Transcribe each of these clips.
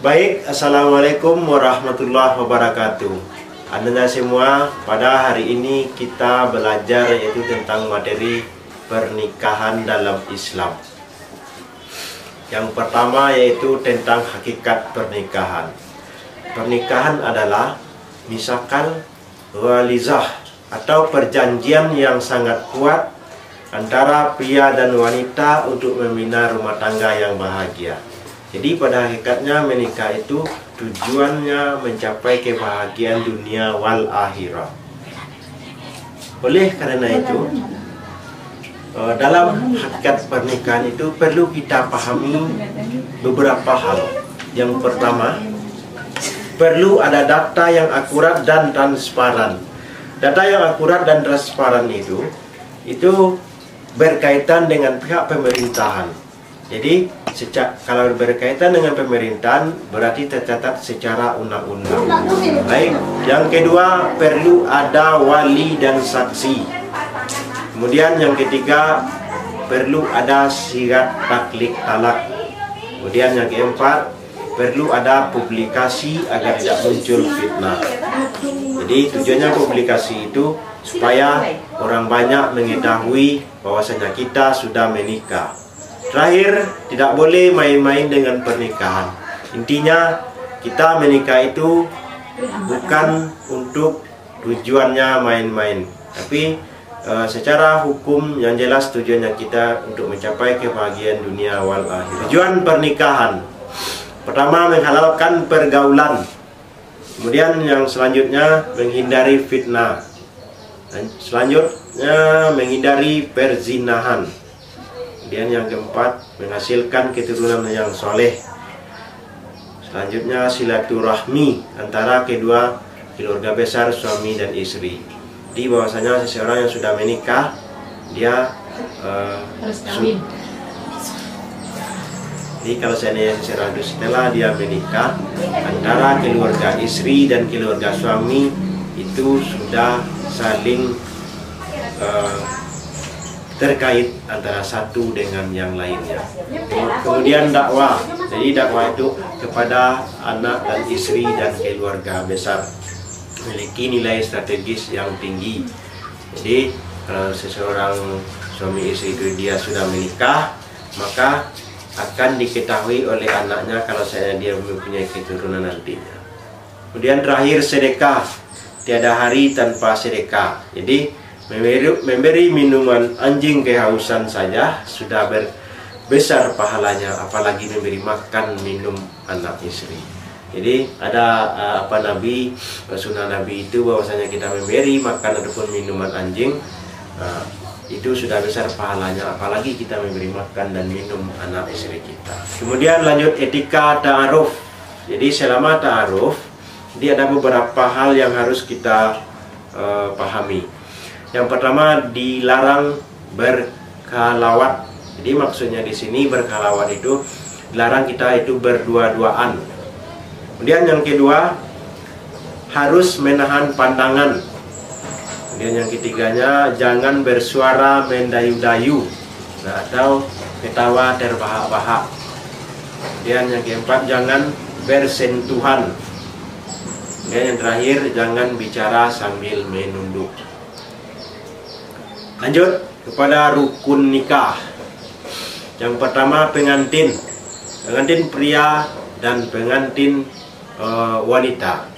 Baik, Assalamualaikum warahmatullahi wabarakatuh. Anda semua, pada hari ini kita belajar yaitu tentang materi pernikahan dalam Islam. Yang pertama yaitu tentang hakikat pernikahan. Pernikahan adalah misalkan walizah atau perjanjian yang sangat kuat antara pria dan wanita untuk membina rumah tangga yang bahagia. Jadi pada hakikatnya menikah itu tujuannya mencapai kebahagiaan dunia wal akhirah. Oleh karena itu, dalam hakikat pernikahan itu perlu kita pahami beberapa hal. Yang pertama, perlu ada data yang akurat dan transparan. Data yang akurat dan transparan itu berkaitan dengan pihak pemerintahan. Jadi kalau berkaitan dengan pemerintahan berarti tercatat secara undang-undang. Baik, yang kedua perlu ada wali dan saksi. Kemudian yang ketiga perlu ada syirat taklik talak. Kemudian yang keempat perlu ada publikasi agar tidak muncul fitnah. Jadi tujuannya publikasi itu supaya orang banyak mengetahui bahwasanya kita sudah menikah. Terakhir, tidak boleh main-main dengan pernikahan. Intinya kita menikah itu bukan untuk tujuannya main-main, tapi secara hukum yang jelas tujuannya kita untuk mencapai kebahagiaan dunia wal akhirah. Tujuan pernikahan pertama menghalalkan pergaulan. Kemudian yang selanjutnya menghindari fitnah. Dan selanjutnya menghindari perzinahan. Kemudian yang keempat menghasilkan keturunan yang soleh. Selanjutnya silaturahmi antara kedua keluarga besar suami dan istri. Di bahwasanya seseorang yang sudah menikah dia harus kawin. Jadi kalau seseorang itu setelah dia menikah antara keluarga istri dan keluarga suami itu sudah saling terkait antara satu dengan yang lainnya. Kemudian dakwah. Jadi dakwah itu kepada anak dan istri dan keluarga besar memiliki nilai strategis yang tinggi. Jadi kalau seseorang suami istri itu dia sudah menikah, maka akan diketahui oleh anaknya kalau dia mempunyai keturunan nantinya. Kemudian terakhir sedekah. Tiada hari tanpa sedekah. Jadi memberi minuman anjing kehausan saja sudah besar pahalanya, apalagi memberi makan minum anak istri. Jadi ada sunnah Nabi itu bahwasanya kita memberi makan ataupun minuman anjing itu sudah besar pahalanya, apalagi kita memberi makan dan minum anak istri kita. Kemudian lanjut etika ta'aruf. Jadi selama ta'aruf dia ada beberapa hal yang harus kita pahami. Yang pertama dilarang berkhalawat. Jadi maksudnya di sini berkhalawat itu dilarang kita itu berdua-duaan. Kemudian yang kedua harus menahan pandangan. Kemudian yang ketiganya jangan bersuara mendayu-dayu atau ketawa terbahak-bahak. Kemudian yang keempat jangan bersentuhan. Kemudian yang terakhir jangan bicara sambil menunduk. Lanjut kepada rukun nikah. Yang pertama pengantin pria dan pengantin wanita.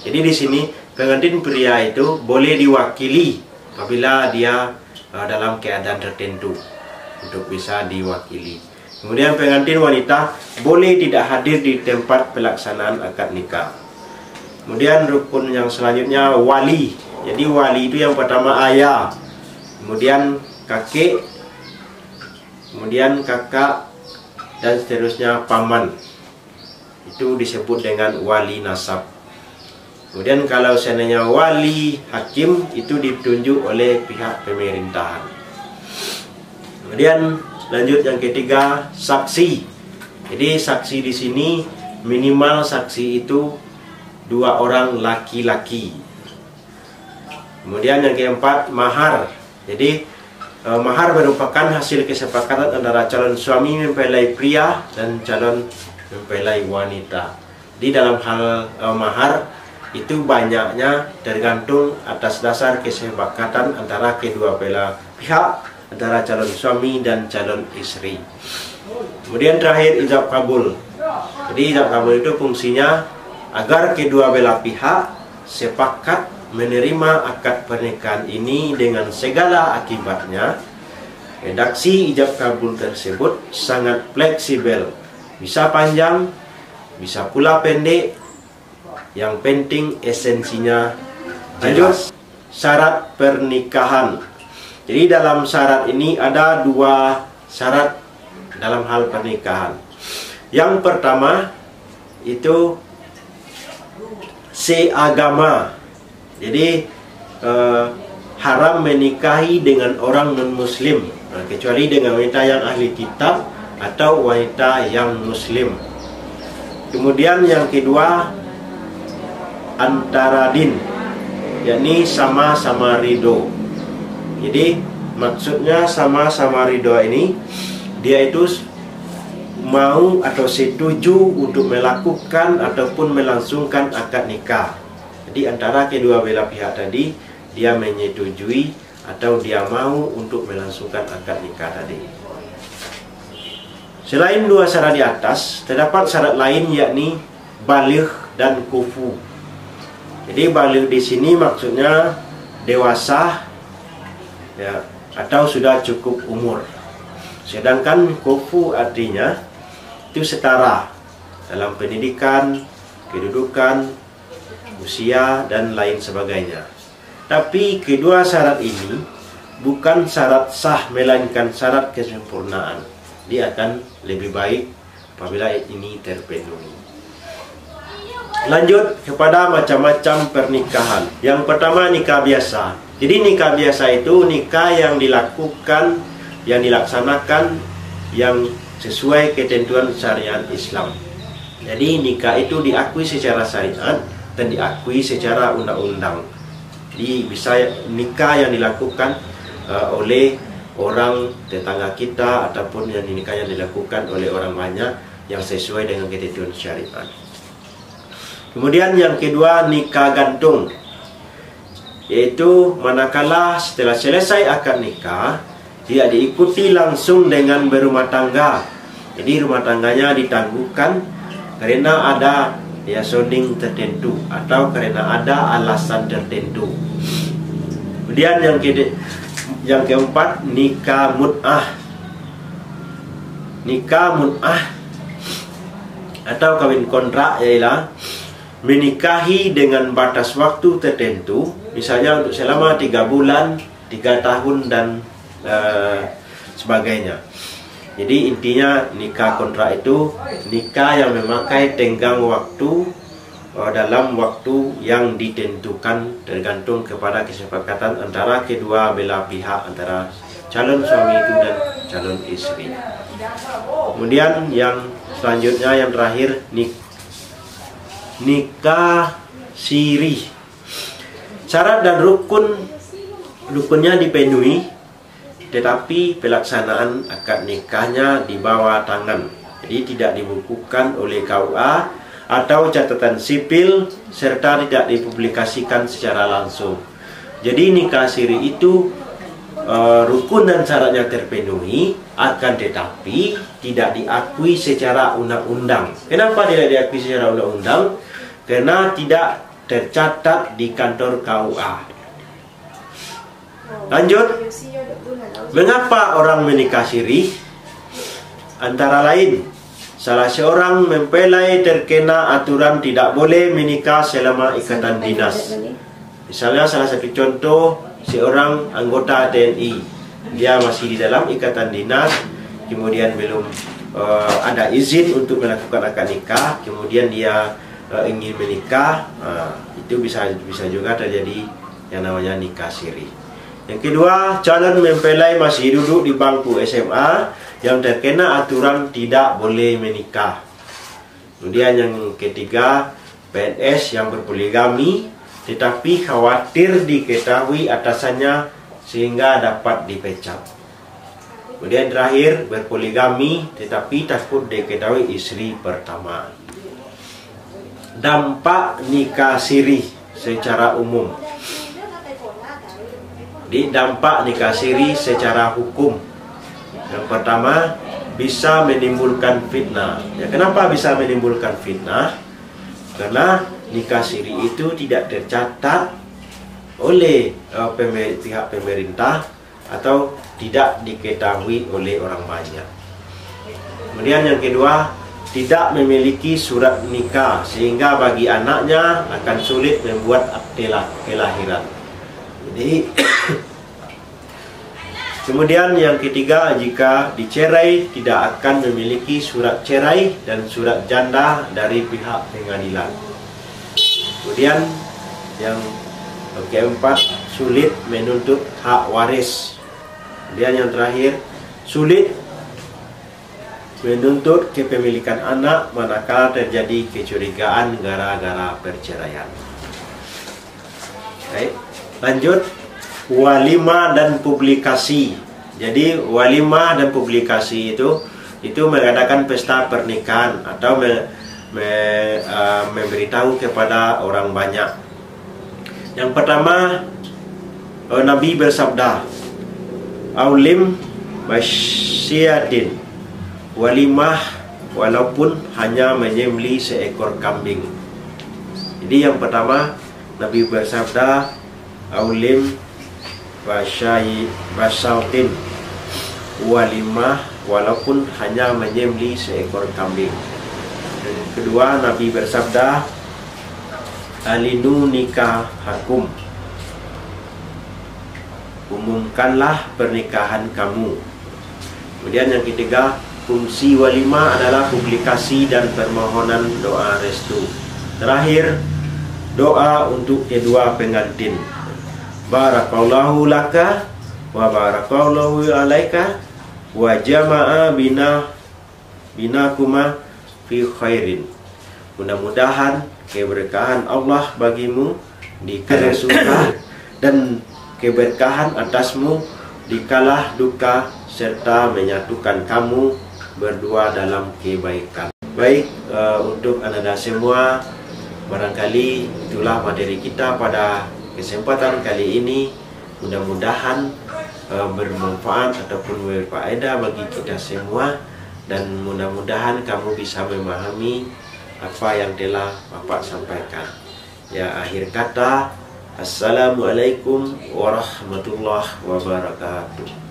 Jadi di sini pengantin pria itu boleh diwakili apabila dia dalam keadaan tertentu untuk bisa diwakili. Kemudian pengantin wanita boleh tidak hadir di tempat pelaksanaan akad nikah. Kemudian rukun yang selanjutnya wali. Jadi wali itu yang pertama ayah, kemudian kakek, kemudian kakak, dan seterusnya paman. Itu disebut dengan wali nasab. Kemudian kalau seandainya wali hakim itu ditunjuk oleh pihak pemerintahan. Kemudian lanjut yang ketiga saksi. Jadi saksi di sini minimal saksi itu 2 orang laki-laki. Kemudian yang keempat mahar. Jadi mahar merupakan hasil kesepakatan antara calon suami mempelai pria dan calon mempelai wanita. Di dalam hal mahar itu banyaknya tergantung atas dasar kesepakatan antara kedua belah pihak, antara calon suami dan calon istri. Kemudian terakhir ijab kabul. Jadi ijab kabul itu fungsinya agar kedua belah pihak sepakat menerima akad pernikahan ini dengan segala akibatnya. Redaksi ijab kabul tersebut sangat fleksibel, bisa panjang, bisa pula pendek. Yang penting esensinya jelas. Syarat pernikahan. Jadi dalam syarat ini ada 2 syarat dalam hal pernikahan. Yang pertama itu seagama. Jadi haram menikahi dengan orang non-muslim, kecuali dengan wanita yang ahli kitab atau wanita yang muslim. Kemudian yang kedua antara din, yakni sama-sama ridho. Jadi maksudnya sama-sama ridho ini, dia itu mau atau setuju untuk melakukan ataupun melangsungkan akad nikah. Jadi antara kedua belah pihak tadi, dia menyetujui atau dia mau untuk melangsungkan akad nikah tadi. Selain 2 syarat di atas, terdapat syarat lain yakni baligh dan kufu. Jadi baligh di sini maksudnya dewasa, ya, atau sudah cukup umur. Sedangkan kufu artinya itu setara dalam pendidikan, kedudukan, usia dan lain sebagainya. Tapi kedua syarat ini bukan syarat sah melainkan syarat kesempurnaan. Dia akan lebih baik apabila ini terpenuhi. Lanjut kepada macam-macam pernikahan. Yang pertama nikah biasa. Jadi nikah biasa itu nikah yang dilakukan, yang dilaksanakan, yang sesuai ketentuan syariat Islam. Jadi nikah itu diakui secara syariat dan diakui secara undang-undang. Jadi bisa nikah yang dilakukan oleh orang tetangga kita ataupun yang nikah yang dilakukan oleh orang banyak yang sesuai dengan ketentuan syariat. Kemudian yang kedua nikah gantung, yaitu manakala setelah selesai akad nikah dia diikuti langsung dengan berumah tangga. Jadi rumah tangganya ditangguhkan karena ada sounding tertentu atau karena ada alasan tertentu. Kemudian yang keempat nikah mut'ah. Nikah mut'ah atau kawin kontrak ialah menikahi dengan batas waktu tertentu, misalnya untuk selama 3 bulan, 3 tahun dan sebagainya. Jadi intinya nikah kontrak itu nikah yang memakai tenggang waktu dalam waktu yang ditentukan tergantung kepada kesepakatan antara kedua belah pihak, antara calon suami itu dan calon istri. Kemudian yang selanjutnya yang terakhir nikah siri. Syarat dan rukunnya dipenuhi, tetapi pelaksanaan akad nikahnya di bawah tangan. Jadi tidak dibukukan oleh KUA atau catatan sipil serta tidak dipublikasikan secara langsung. Jadi nikah siri itu rukun dan syaratnya terpenuhi, akan tetapi tidak diakui secara undang-undang. Kenapa tidak diakui secara undang-undang? Karena tidak tercatat di kantor KUA. Lanjut, mengapa orang menikah siri? Antara lain, salah seorang mempelai terkena aturan tidak boleh menikah selama ikatan dinas. Misalnya salah satu contoh, seorang anggota TNI, dia masih di dalam ikatan dinas, kemudian belum ada izin untuk melakukan akad nikah, kemudian dia ingin menikah, itu bisa juga terjadi yang namanya nikah siri. Yang kedua, calon mempelai masih duduk di bangku SMA yang terkena aturan tidak boleh menikah. Kemudian yang ketiga, PNS yang berpoligami tetapi khawatir diketahui atasannya sehingga dapat dipecat. Kemudian terakhir, berpoligami tetapi takut diketahui istri pertama. dampak nikah siri secara umum. Di dampak nikah siri secara hukum. Yang pertama, bisa menimbulkan fitnah. Ya, kenapa bisa menimbulkan fitnah? Karena nikah siri itu tidak tercatat oleh pihak pemerintah atau tidak diketahui oleh orang banyak. Kemudian yang kedua, tidak memiliki surat nikah sehingga bagi anaknya akan sulit membuat akte kelahiran. Jadi kemudian yang ketiga, jika dicerai tidak akan memiliki surat cerai dan surat janda dari pihak pengadilan. Kemudian yang keempat, sulit menuntut hak waris. Kemudian yang terakhir, sulit menuntut kepemilikan anak manakala terjadi kecurigaan gara-gara perceraian. Baik, lanjut. Walimah dan publikasi. Jadi walimah dan publikasi itu mengadakan pesta pernikahan atau memberitahu kepada orang banyak. Yang pertama, Nabi bersabda, "Aulim wasyiadin." Walimah walaupun hanya menyembelih seekor kambing. Jadi yang pertama, Nabi bersabda, "Aulim wasautin." Walimah walaupun hanya menyembelih seekor kambing. Dan kedua, Nabi bersabda, "Alinu nikah hakum." Umumkanlah pernikahan kamu. Kemudian yang ketiga, fungsi walimah adalah publikasi dan permohonan doa restu. Terakhir, doa untuk kedua pengantin. Barakallahu laka wa barakallahu alaika wa jama'a binakuma fi khairin. Mudah-mudahan keberkahan Allah bagimu dikala suka dan keberkahan atasmu dikala duka, serta menyatukan kamu berdua dalam kebaikan. Baik, untuk Anda semua, barangkali itulah materi kita pada kesempatan kali ini. Mudah-mudahan bermanfaat ataupun berfaedah bagi kita semua, dan mudah-mudahan kamu bisa memahami apa yang telah Bapak sampaikan. Ya, akhir kata, assalamualaikum warahmatullahi wabarakatuh.